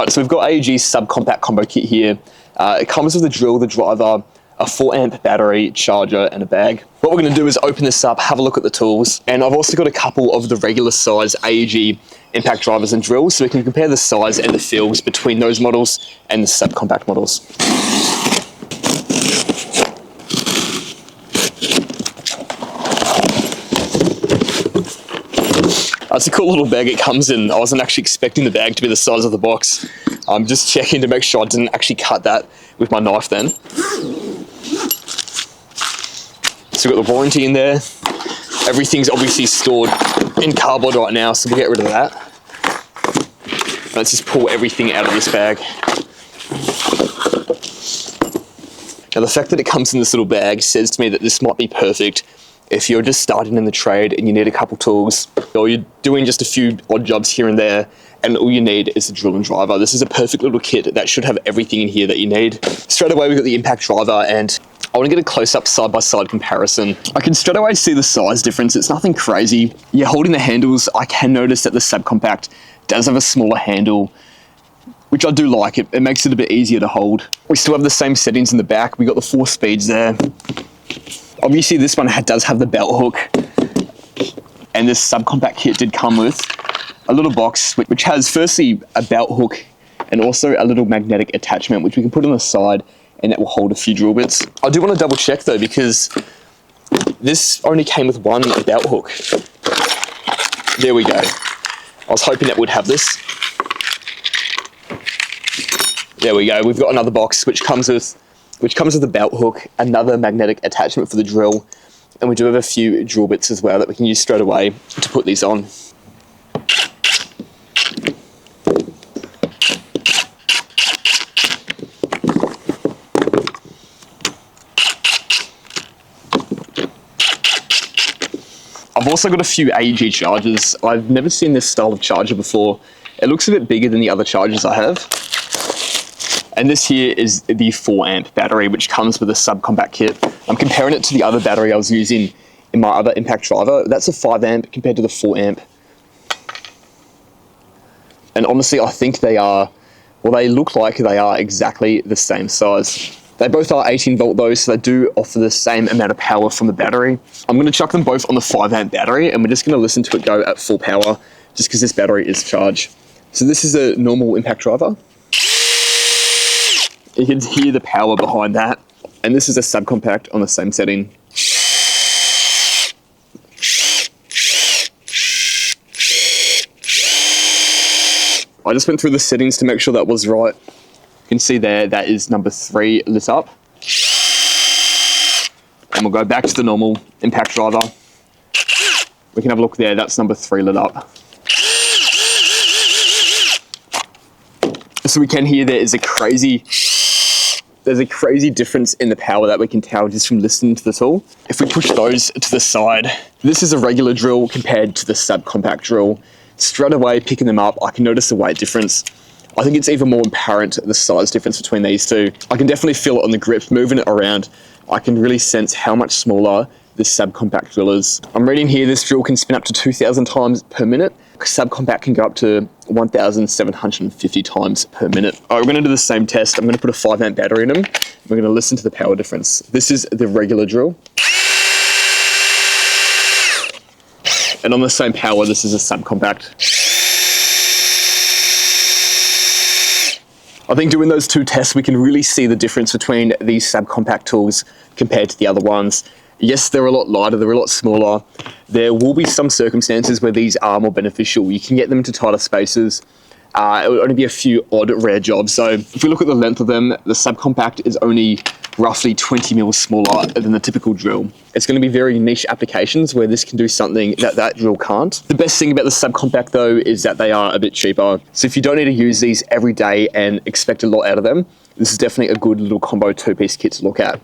All right, so we've got AEG's Subcompact combo kit here. It comes with the drill, the driver, a 4-amp battery, charger, and a bag. What we're going to do is open this up, have a look at the tools, and I've also got a couple of the regular size AEG impact drivers and drills, so we can compare the size and the feels between those models and the Subcompact models. It's a cool little bag it comes in. I wasn't actually expecting the bag to be the size of the box. I'm just checking to make sure I didn't actually cut that with my knife then. So we've got the warranty in there. Everything's obviously stored in cardboard right now, so we'll get rid of that. Let's just pull everything out of this bag. Now the fact that it comes in this little bag says to me that this might be perfect if you're just starting in the trade and you need a couple tools, or you're doing just a few odd jobs here and there, and all you need is a drill and driver. This is a perfect little kit that should have everything in here that you need. Straight away, we've got the impact driver, and I want to get a close-up side-by-side comparison. I can straight away see the size difference. It's nothing crazy. Yeah, holding the handles, I can notice that the Subcompact does have a smaller handle, which I do like. It makes it a bit easier to hold. We still have the same settings in the back. We got the 4 speeds there. Obviously, this one does have the belt hook, and this Subcompact kit did come with a little box which has firstly a belt hook and also a little magnetic attachment which we can put on the side, and that will hold a few drill bits. I do want to double check though, because this only came with one belt hook. There we go. I was hoping that would have this. There we go. We've got another box which comes with a belt hook, another magnetic attachment for the drill, and we do have a few drill bits as well that we can use straight away to put these on. I've also got a few AEG chargers. I've never seen this style of charger before. It looks a bit bigger than the other chargers I have. And this here is the 4-amp battery, which comes with a Subcompact kit. I'm comparing it to the other battery I was using in my other impact driver. That's a 5-amp compared to the 4-amp. And honestly, I think they look like they are exactly the same size. They both are 18 volt though, so they do offer the same amount of power from the battery. I'm going to chuck them both on the 5-amp battery, and we're just going to listen to it go at full power, just because this battery is charged. So this is a normal impact driver. You can hear the power behind that. And this is a Subcompact on the same setting. I just went through the settings to make sure that was right. You can see there, that is number 3 lit up. And we'll go back to the normal impact driver. We can have a look there, that's number 3 lit up. So we can hear there is there's a crazy difference in the power that we can tell just from listening to the tool. If we push those to the side, this is a regular drill compared to the Subcompact drill. Straight away, picking them up, I can notice the weight difference. I think it's even more apparent, the size difference between these two. I can definitely feel it on the grip, moving it around. I can really sense how much smaller this Subcompact drill is. I'm reading here this drill can spin up to 2,000 times per minute. Subcompact can go up to 1,750 times per minute. All right, we're going to do the same test. I'm going to put a 5-amp battery in them. We're going to listen to the power difference. This is the regular drill. And on the same power, this is a Subcompact. I think doing those two tests, we can really see the difference between these Subcompact tools compared to the other ones. Yes, they're a lot lighter, they're a lot smaller. There will be some circumstances where these are more beneficial. You can get them into tighter spaces. It would only be a few odd, rare jobs. So if we look at the length of them, the Subcompact is only roughly 20 mils smaller than the typical drill. It's going to be very niche applications where this can do something that drill can't. The best thing about the Subcompact though is that they are a bit cheaper. So if you don't need to use these every day and expect a lot out of them, this is definitely a good little combo 2-piece kit to look at.